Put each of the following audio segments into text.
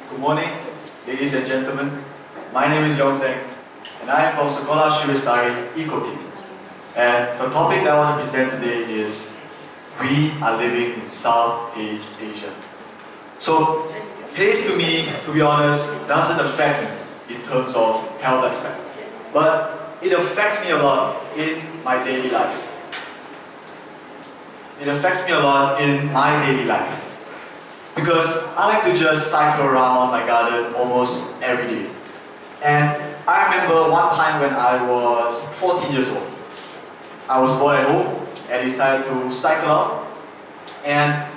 Good morning, ladies and gentlemen. My name is Yong Zheng, and I am from Sekolah Shuristari Eco Team. And the topic that I want to present today is we are living in Southeast Asia. So, Haze to me, to be honest, doesn't affect me in terms of health aspects, but it affects me a lot in my daily life. It affects me a lot in my daily life. Because I like to just cycle around my garden almost every day. And I remember one time when I was 14 years old. I was bored at home and decided to cycle out. And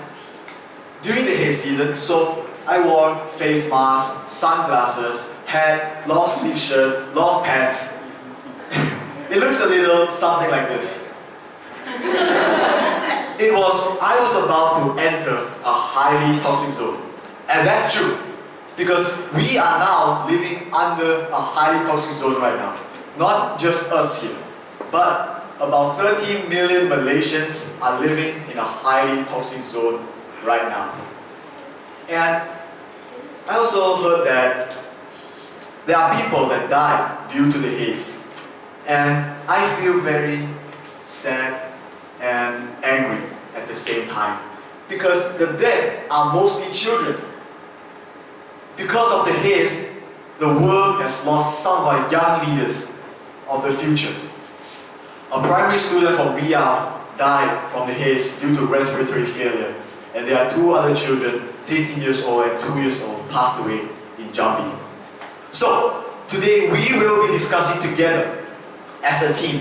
during the Haze season, so I wore face mask, sunglasses, hat, long sleeve shirt, long pants. It looks a little something like this. I was about to enter a highly toxic zone. And that's true. Because we are now living under a highly toxic zone right now. Not just us here, but about 30 million Malaysians are living in a highly toxic zone right now. And I also heard that there are people that die due to the haze. And I feel very sad and angry at the same time, because the dead are mostly children. Because of the haze, the world has lost some of our young leaders of the future. A primary student from Riyadh died from the haze due to respiratory failure, and there are two other children, 15 years old and 2 years old, passed away in Jambi. So, today we will be discussing together as a team.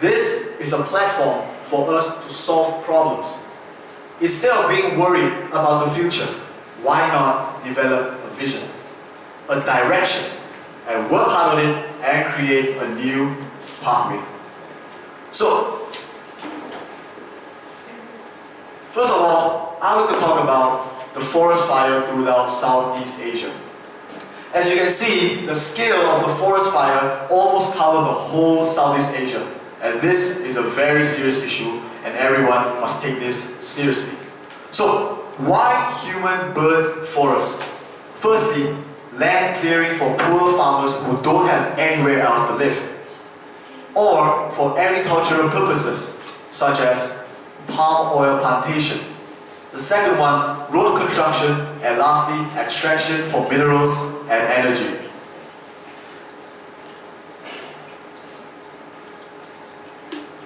This is a platform for us to solve problems. Instead of being worried about the future, why not develop a vision, a direction, and work hard on it and create a new pathway? So, first of all, I want to talk about the forest fire throughout Southeast Asia. As you can see, the scale of the forest fire almost covered the whole Southeast Asia. And this is a very serious issue, and everyone must take this seriously. So, why human-bird forests? Firstly, land clearing for poor farmers who don't have anywhere else to live. Or for agricultural purposes, such as palm oil plantation. The second one, road construction, and lastly, extraction for minerals and energy.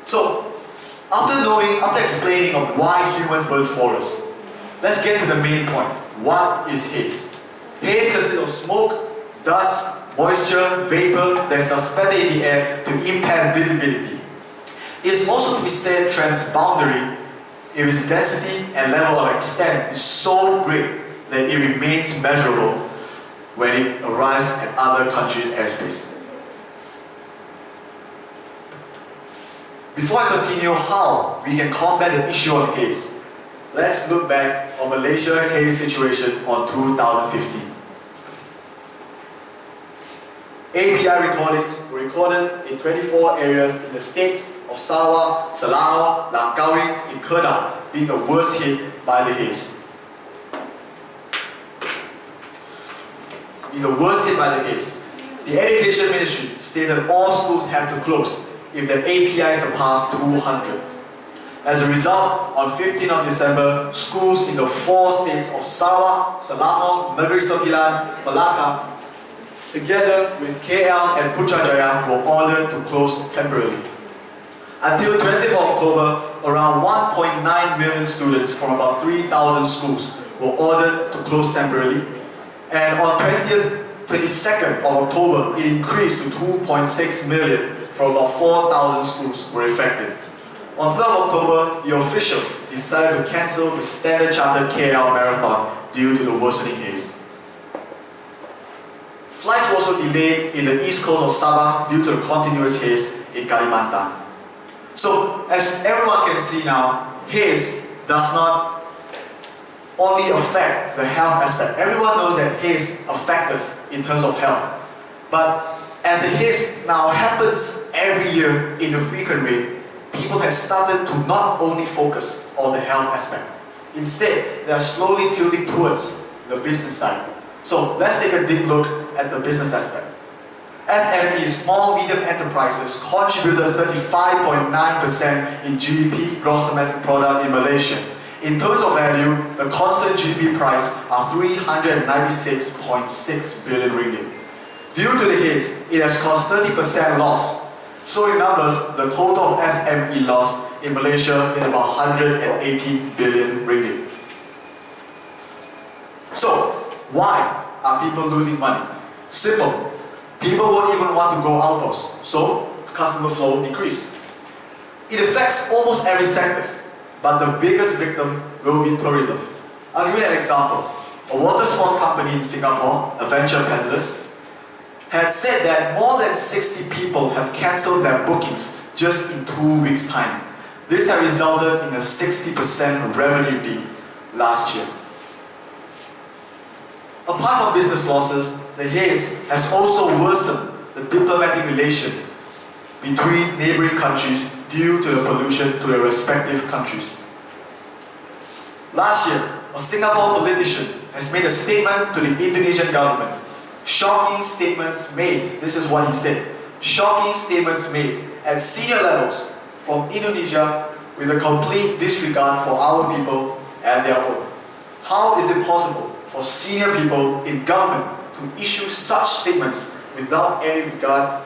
So, after explaining of why humans burn forests, let's get to the main point. What is haze? Haze consists of smoke, dust, moisture, vapor that is suspended in the air to impair visibility. It is also to be said transboundary if its density and level of extent is so great that it remains measurable when it arrives at other countries' airspace. Before I continue how we can combat the issue of haze, let's look back on Malaysia haze situation on 2015. API recordings were recorded in 24 areas in the states of Sarawak, Selangor, Langkawi, and Kedah being the worst hit by the haze. The Education Ministry stated all schools have to close if the API surpassed 200. As a result, on 15th of December, schools in the 4 states of Sarawak, Selangor, Negeri Sembilan, Melaka, together with KL and Putrajaya, were ordered to close temporarily. Until 20th of October, around 1.9 million students from about 3,000 schools were ordered to close temporarily. And on 22nd of October, it increased to 2.6 million from about 4,000 schools were affected. On 3rd of October, the officials decided to cancel the Standard Chartered KL Marathon due to the worsening haze. Flights were also delayed in the east coast of Sabah due to the continuous haze in Kalimantan. So, as everyone can see now, haze does not only affect the health aspect. Everyone knows that haze affects us in terms of health. But as the haze now happens every year in a frequent rate, people have started to not only focus on the health aspect. Instead, they are slowly tilting towards the business side. So let's take a deep look at the business aspect. SME, small medium enterprises, contributed 35.9% in GDP, gross domestic product, in Malaysia. In terms of value, the constant GDP price are 396.6 billion ringgit. Due to the haze, it has caused 30% loss. So in numbers, the total of SME loss in Malaysia is about 118 billion ringgit. So, why are people losing money? Simple. People won't even want to go outdoors, so customer flow decrease. It affects almost every sector, but the biggest victim will be tourism. I'll give you an example. A water sports company in Singapore, Adventure Paddlers, had said that more than 60 people have cancelled their bookings just in 2 weeks' time. This has resulted in a 60% revenue dip last year. Apart from business losses, the haze has also worsened the diplomatic relation between neighboring countries due to the pollution to their respective countries. Last year, a Singapore politician has made a statement to the Indonesian government. Shocking statements made, this is what he said. Shocking statements made at senior levels from Indonesia with a complete disregard for our people and their own. How is it possible for senior people in government to issue such statements without any regard?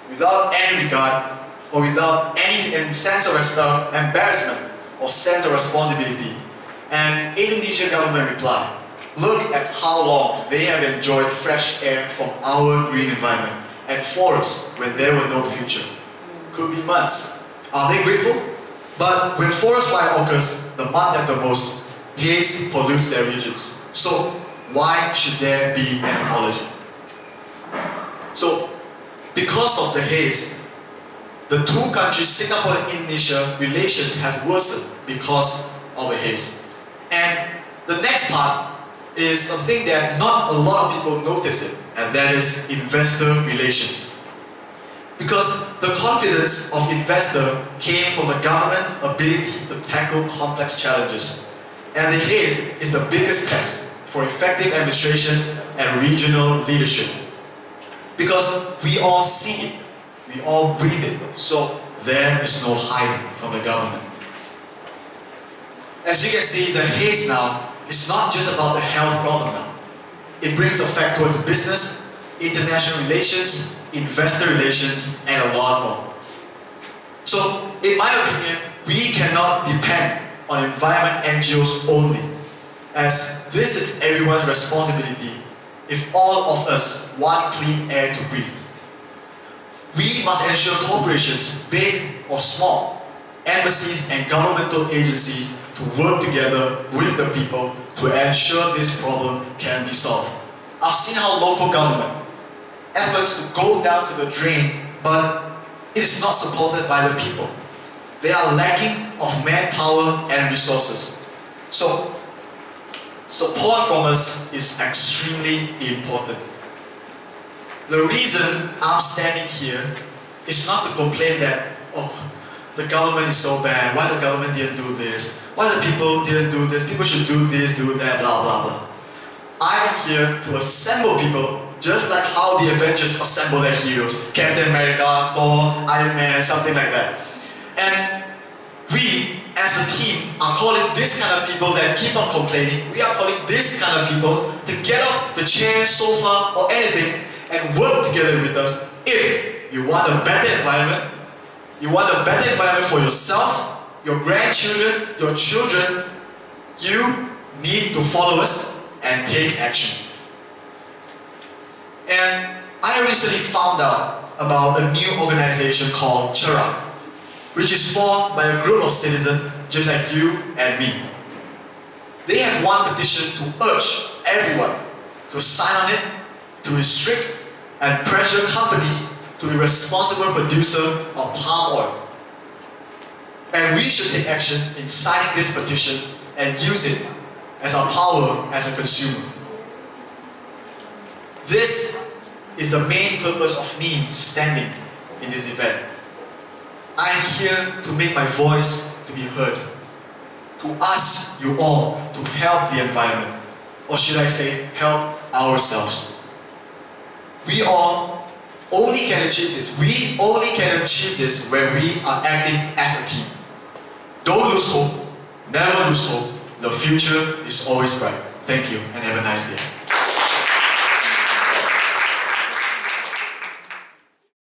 Without any regard or without any sense of embarrassment or sense of responsibility. And Indonesian government replied, look at how long they have enjoyed fresh air from our green environment and forests when there were no future. Could be months. Are they grateful? But when forest fire occurs, the month at the most, haze pollutes their regions. So why should there be an apology? So, because of the haze, the two countries, Singapore and Indonesia, relations have worsened because of the haze. And the next part is a thing that not a lot of people notice it, and that is investor relations. Because the confidence of investor came from the government ability to tackle complex challenges. And the haze is the biggest test for effective administration and regional leadership. Because we all see it, we all breathe it, so there is no hiding from the government. As you can see, the haze now is not just about the health problem now. It brings effect towards business, international relations, investor relations, and a lot more. So, in my opinion, we cannot depend on environment NGOs only, as this is everyone's responsibility if all of us want clean air to breathe. We must ensure corporations, big or small, embassies and governmental agencies to work together with the people to ensure this problem can be solved. I've seen how local government efforts to go down to the drain, but it is not supported by the people. They are lacking of manpower and resources. So, support from us is extremely important. The reason I'm standing here is not to complain that, oh, the government is so bad, why the government didn't do this, why the people didn't do this, people should do this, do that, blah, blah, blah. I'm here to assemble people just like how the Avengers assemble their heroes. Captain America, Thor, Iron Man, something like that. And we, as a team, are calling this kind of people that keep on complaining, we are calling this kind of people to get off the chair, sofa, or anything and work together with us if you want a better environment. You want a better environment for yourself, your grandchildren, your children. You need to follow us and take action. And I recently found out about a new organization called Chera, which is formed by a group of citizens just like you and me. They have one petition to urge everyone to sign on it, to restrict and pressure companies to be responsible producer of palm oil. And we should take action in signing this petition and use it as our power as a consumer. This is the main purpose of me standing in this event. I'm here to make my voice to be heard, to ask you all to help the environment, or should I say, help ourselves. We all only can achieve this. We only can achieve this when we are acting as a team. Don't lose hope. Never lose hope. The future is always bright. Thank you and have a nice day.